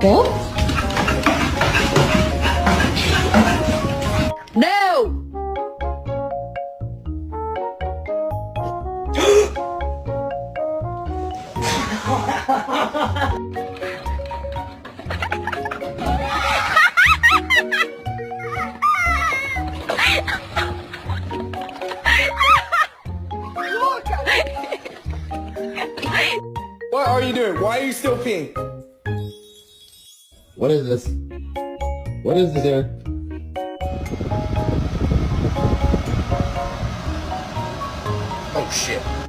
ako? No! What are you doing? Why are you still peeing? What is this? What is this here? Oh shit.